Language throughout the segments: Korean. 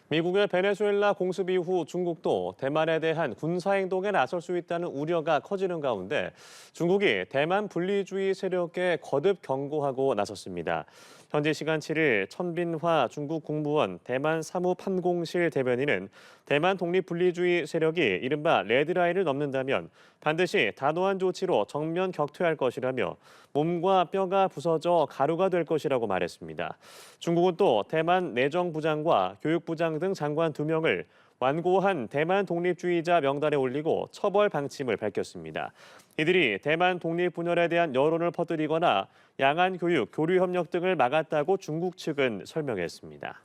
미국의 베네수엘라 공습 이후 중국도 대만에 대한 군사행동에 나설 수 있다는 우려가 커지는 가운데 중국이 대만 분리주의 세력에 거듭 경고하고 나섰습니다. 현지 시간 7일 천빈화 중국 국무원 대만 사무판공실 대변인은 대만 독립분리주의 세력이 이른바 레드라인을 넘는다면 반드시 단호한 조치로 정면 격퇴할 것이라며 몸과 뼈가 부서져 가루가 될 것이라고 말했습니다. 중국은 또 대만 내정부장과 교육부장 등 장관 2명을 완고한 대만 독립주의자 명단에 올리고 처벌 방침을 밝혔습니다. 이들이 대만 독립 분열에 대한 여론을 퍼뜨리거나 양안 교육, 교류 협력 등을 막았다고 중국 측은 설명했습니다.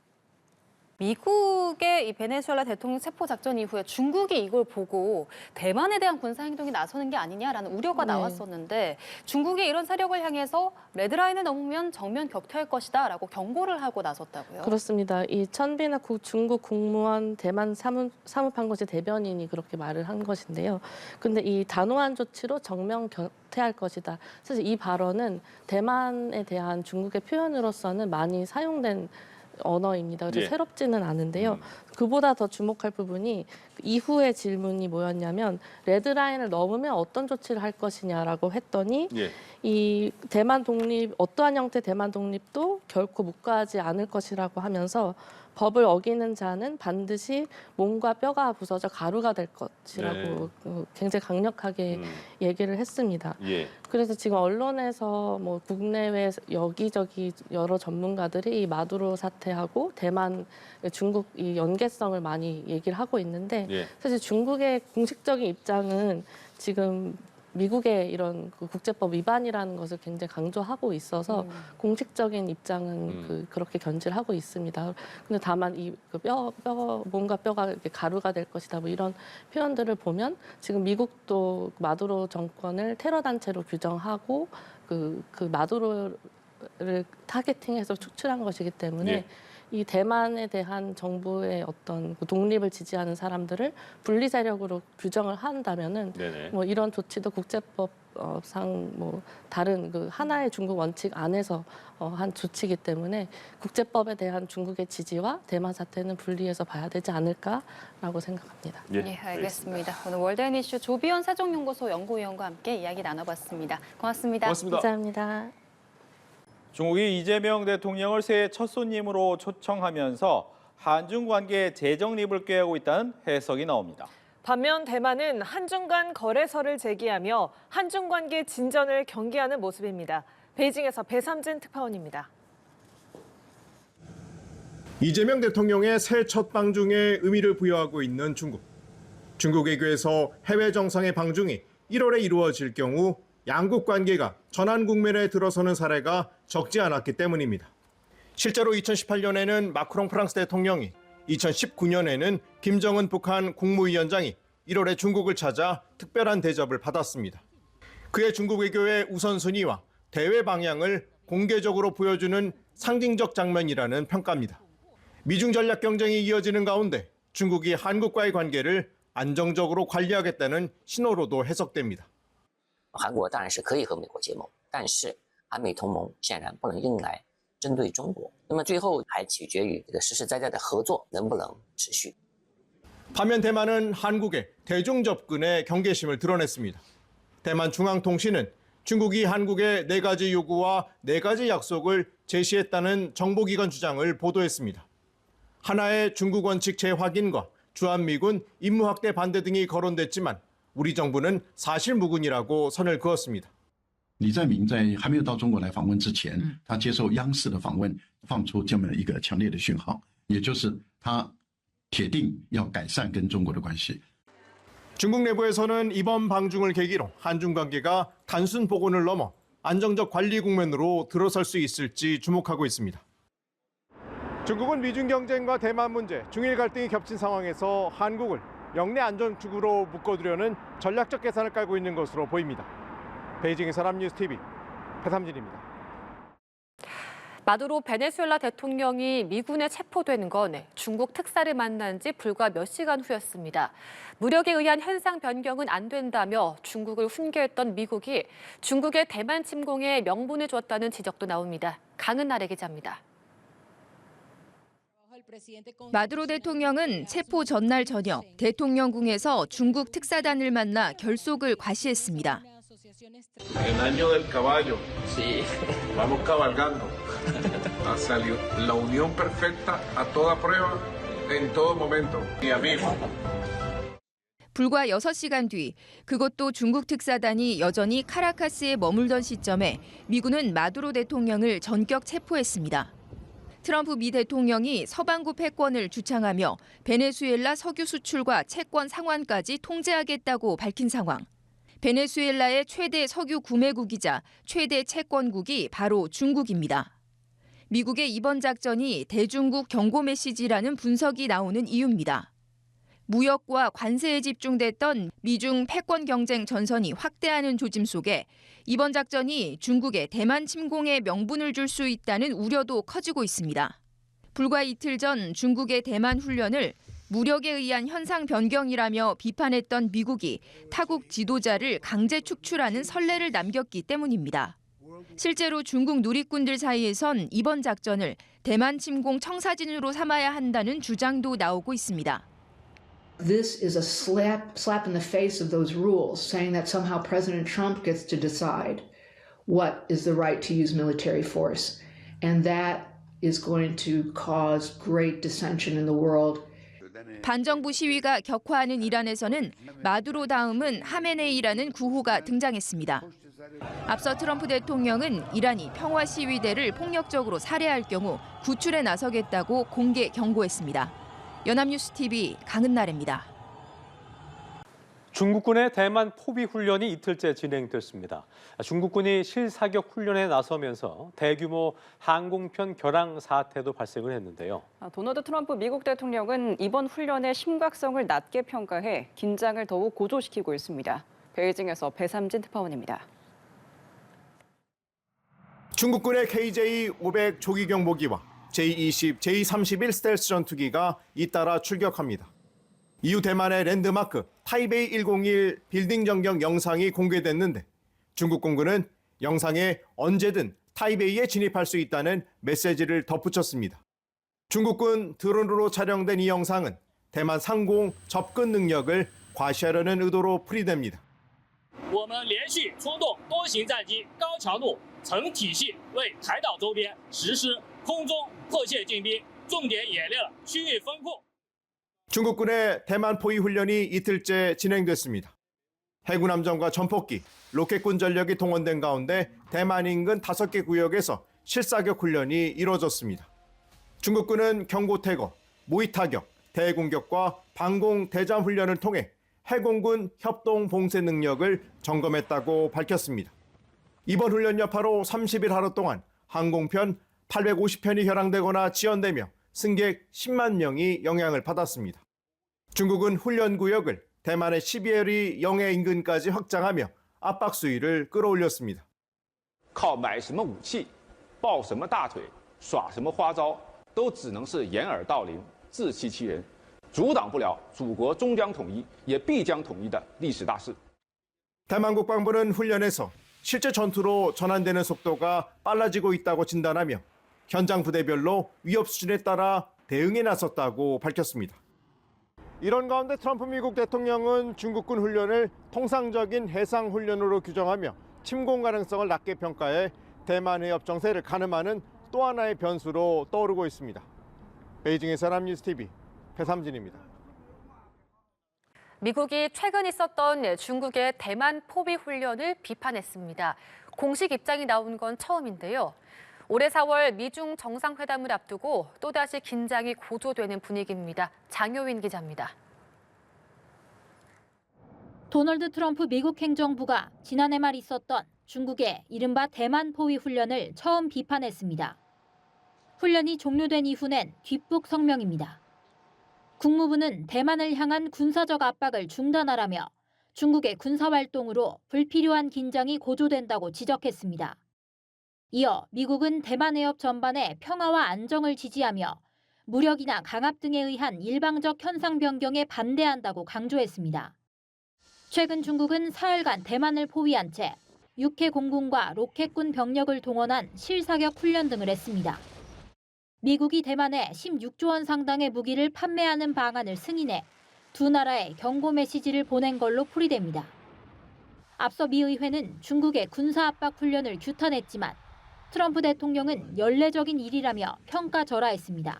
미국의 이 베네수엘라 대통령 체포 작전 이후에 중국이 이걸 보고 대만에 대한 군사 행동에 나서는 게 아니냐라는 우려가 나왔었는데 중국이 이런 세력을 향해서 레드라인을 넘으면 정면 격퇴할 것이다라고 경고를 하고 나섰다고요. 그렇습니다. 이 천빈화 중국 국무원 대만 사무판공실 대변인이 그렇게 말을 한 것인데요. 근데 이 단호한 조치로 정면 격퇴할 것이다. 사실 이 발언은 대만에 대한 중국의 표현으로서는 많이 사용된 언어입니다. 그래서 새롭지는 않은데요. 그보다 더 주목할 부분이 이후의 질문이 뭐였냐면 레드라인을 넘으면 어떤 조치를 할 것이냐라고 했더니 이 대만 독립, 어떠한 형태의 대만 독립도 결코 묵과하지 않을 것이라고 하면서 법을 어기는 자는 반드시 몸과 뼈가 부서져 가루가 될 것이라고 굉장히 강력하게 얘기를 했습니다. 그래서 지금 언론에서 뭐 국내외 여기저기 여러 전문가들이 이 마두로 사태하고 대만, 중국 이 연계성을 많이 얘기를 하고 있는데 사실 중국의 공식적인 입장은 지금 미국의 이런 그 국제법 위반이라는 것을 굉장히 강조하고 있어서 공식적인 입장은 그렇게 견지를 하고 있습니다. 근데 다만 이 몸과 뼈가 이렇게 가루가 될 것이다 뭐 이런 표현들을 보면 지금 미국도 마두로 정권을 테러 단체로 규정하고 그 마두로를 타겟팅해서 축출한 것이기 때문에 이 대만에 대한 정부의 어떤 독립을 지지하는 사람들을 분리 세력으로 규정을 한다면은 뭐 이런 조치도 국제법상 뭐 다른 그 하나의 중국 원칙 안에서 한 조치이기 때문에 국제법에 대한 중국의 지지와 대만 사태는 분리해서 봐야 되지 않을까라고 생각합니다. 네, 알겠습니다. 오늘 월드엔 이슈 조비연 세종연구소 연구위원과 함께 이야기 나눠봤습니다. 고맙습니다. 감사합니다. 중국이 이재명 대통령을 새해 첫 손님으로 초청하면서 한중 관계 재정립을 꾀하고 있다는 해석이 나옵니다. 반면 대만은 한중 간 거래설을 제기하며 한중 관계 진전을 경계하는 모습입니다. 베이징에서 배삼진 특파원입니다. 이재명 대통령의 새해 첫 방중에 의미를 부여하고 있는 중국. 중국 외교에서 해외 정상의 방중이 1월에 이루어질 경우 양국 관계가 전환 국면에 들어서는 사례가 적지 않았기 때문입니다. 실제로 2018년에는 마크롱 프랑스 대통령이, 2019년에는 김정은 북한 국무위원장이 1월에 중국을 찾아 특별한 대접을 받았습니다. 그의 중국 외교의 우선순위와 대외 방향을 공개적으로 보여주는 상징적 장면이라는 평가입니다. 미중 전략 경쟁이 이어지는 가운데 중국이 한국과의 관계를 안정적으로 관리하겠다는 신호로도 해석됩니다. 韩国当然是可以和美国结盟，但是韩美同盟显然不能用来针对中国。那么最后还取决于这个实实在在的合作能不能持续。 반면 대만은 한국의 대중 접근에 경계심을 드러냈습니다. 대만 중앙통신은 중국이 한국의 4가지 요구와 4가지 약속을 제시했다는 정보기관 주장을 보도했습니다. 하나의 중국 원칙 재확인과 주한미군 임무 확대 반대 등이 거론됐지만 우리 정부는 사실무근이라고 선을 그었습니다. 李在明在还没有到中国来访问之前，他接受央视的访问，放出这么一个强烈的讯号，也就是他铁定要改善跟中国的关系。 중국 내부에서는 이번 방중을 계기로 한중 관계가 단순 복원을 넘어 안정적 관리 국면으로 들어설 수 있을지 주목하고 있습니다. 중국은 미중 경쟁과 대만 문제, 중일 갈등이 겹친 상황에서 한국을 영내 안전축으로 묶어두려는 전략적 계산을 깔고 있는 것으로 보입니다. 베이징에서 남뉴스TV 배삼진입니다. 마두로 베네수엘라 대통령이 미군에 체포된 건 중국 특사를 만난 지 불과 몇 시간 후였습니다. 무력에 의한 현상 변경은 안 된다며 중국을 훈계했던 미국이 중국의 대만 침공에 명분을 줬다는 지적도 나옵니다. 강은나래 기자입니다. 마두로 대통령은 체포 전날 저녁 대통령궁에서 중국 특사단을 만나 결속을 과시했습니다. El año del caballo. Sí. Vamos cabalgando hacia la unión perfecta a toda prueba, en todo momento. Mi amigo. 불과 6시간 뒤 그것도 중국 특사단이 여전히 카라카스에 머물던 시점에 미군은 마두로 대통령을 전격 체포했습니다. 트럼프 미 대통령이 서방구 패권을 주창하며 베네수엘라 석유 수출과 채권 상환까지 통제하겠다고 밝힌 상황. 베네수엘라의 최대 석유 구매국이자 최대 채권국이 바로 중국입니다. 미국의 이번 작전이 대중국 경고 메시지라는 분석이 나오는 이유입니다. 무역과 관세에 집중됐던 미중 패권 경쟁 전선이 확대하는 조짐 속에 이번 작전이 중국의 대만 침공에 명분을 줄 수 있다는 우려도 커지고 있습니다. 불과 이틀 전 중국의 대만 훈련을 무력에 의한 현상 변경이라며 비판했던 미국이 타국 지도자를 강제 축출하는 선례를 남겼기 때문입니다. 실제로 중국 누리꾼들 사이에선 이번 작전을 대만 침공 청사진으로 삼아야 한다는 주장도 나오고 있습니다. This is a slap in the face of those rules, saying that somehow President Trump gets to decide what is the right to use military force. And that is going to cause great dissension in the world. 반정부 시위가 격화하는 이란에서는 마두로 다음은 하메네이라는 구호가 등장했습니다. 앞서 트럼프 대통령은 이란이 평화 시위대를 폭력적으로 살해할 경우 구출에 나서겠다고 공개 경고했습니다. 연합뉴스 TV 강은나래입니다. 중국군의 대만 포비 훈련이 이틀째 진행됐습니다. 중국군이 실사격 훈련에 나서면서 대규모 항공편 결항 사태도 발생을 했는데요. 도널드 트럼프 미국 대통령은 이번 훈련의 심각성을 낮게 평가해 긴장을 더욱 고조시키고 있습니다. 베이징에서 배삼진 특파원입니다. 중국군의 KJ-500 조기 경보기와 J-20, J-31 스텔스 전투기가 잇따라 출격합니다. 이후 대만의 랜드마크 타이베이 101 빌딩 전경 영상이 공개됐는데 중국 공군은 영상에 언제든 타이베이에 진입할 수 있다는 메시지를 덧붙였습니다. 중국군 드론으로 촬영된 이 영상은 대만 상공 접근 능력을 과시하려는 의도로 풀이됩니다. 我们连续出动多型战机高强度成体系为台岛周边实施空中迫切进逼重点演练区域分库 중국군의 대만 포위 훈련이 이틀째 진행됐습니다. 해군 함정과 전폭기, 로켓군 전력이 동원된 가운데 대만 인근 5개 구역에서 실사격 훈련이 이루어졌습니다. 중국군은 경고 태거, 모의 타격, 대공격과 방공 대잠 훈련을 통해 해공군 협동 봉쇄 능력을 점검했다고 밝혔습니다. 이번 훈련 여파로 30일 하루 동안 항공편 850편이 결항되거나 지연되며 승객 10만 명이 영향을 받았습니다. 중국은 훈련 구역을 대만의 12해리 영해 인근까지 확장하며 압박 수위를 끌어올렸습니다. 靠买什么武器、抱什么大腿、耍什么花招，都只能是掩耳盗铃、自欺欺人，阻挡不了祖国终将统一，也必将统一的历史大势。 대만 국방부는 훈련에서 실제 전투로 전환되는 속도가 빨라지고 있다고 진단하며 현장 부대별로 위협 수준에 따라 대응에 나섰다고 밝혔습니다. 이런 가운데 트럼프 미국 대통령은 중국군 훈련을 통상적인 해상 훈련으로 규정하며 침공 가능성을 낮게 평가해 대만 해협 정세를 가늠하는 또 하나의 변수로 떠오르고 있습니다. 베이징에서 연합뉴스TV 배삼진입니다. 미국이 최근 있었던 중국의 대만 포비 훈련을 비판했습니다. 공식 입장이 나온 건 처음인데요. 올해 4월 미중 정상회담을 앞두고 또다시 긴장이 고조되는 분위기입니다. 장효인 기자입니다. 도널드 트럼프 미국 행정부가 지난해 말 있었던 중국의 이른바 대만 포위 훈련을 처음 비판했습니다. 훈련이 종료된 이후낸 뒷북 성명입니다. 국무부는 대만을 향한 군사적 압박을 중단하라며 중국의 군사활동으로 불필요한 긴장이 고조된다고 지적했습니다. 이어 미국은 대만 해협 전반의 평화와 안정을 지지하며 무력이나 강압 등에 의한 일방적 현상 변경에 반대한다고 강조했습니다. 최근 중국은 사흘간 대만을 포위한 채 육해 공군과 로켓군 병력을 동원한 실사격 훈련 등을 했습니다. 미국이 대만에 16조 원 상당의 무기를 판매하는 방안을 승인해 두 나라에 경고 메시지를 보낸 걸로 풀이됩니다. 앞서 미 의회는 중국의 군사 압박 훈련을 규탄했지만 트럼프 대통령은 연례적인 일이라며 평가절하했습니다.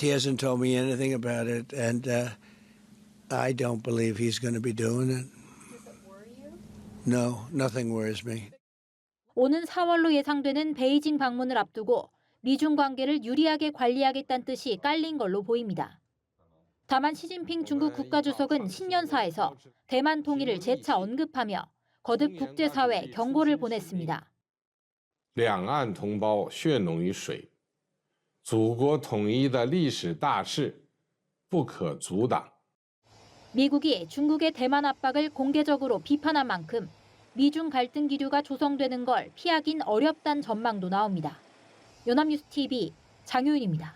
He hasn't told me anything about it, and I don't believe he's going to be doing it. No, nothing worries me. 오는 4월로 예상되는 베이징 방문을 앞두고 미중 관계를 유리하게 관리하겠다는 뜻이 깔린 걸로 보입니다. 다만 시진핑 중국 국가주석은 신년사에서 대만 통일을 재차 언급하며 거듭 국제사회에 경고를 보냈습니다. 两岸同胞血浓于水，祖国统一的历史大势不可阻挡。 미국이 중국의 대만 압박을 공개적으로 비판한 만큼 미중 갈등 기류가 조성되는 걸 피하긴 어렵다는 전망도 나옵니다. 연합뉴스 TV 장효윤입니다.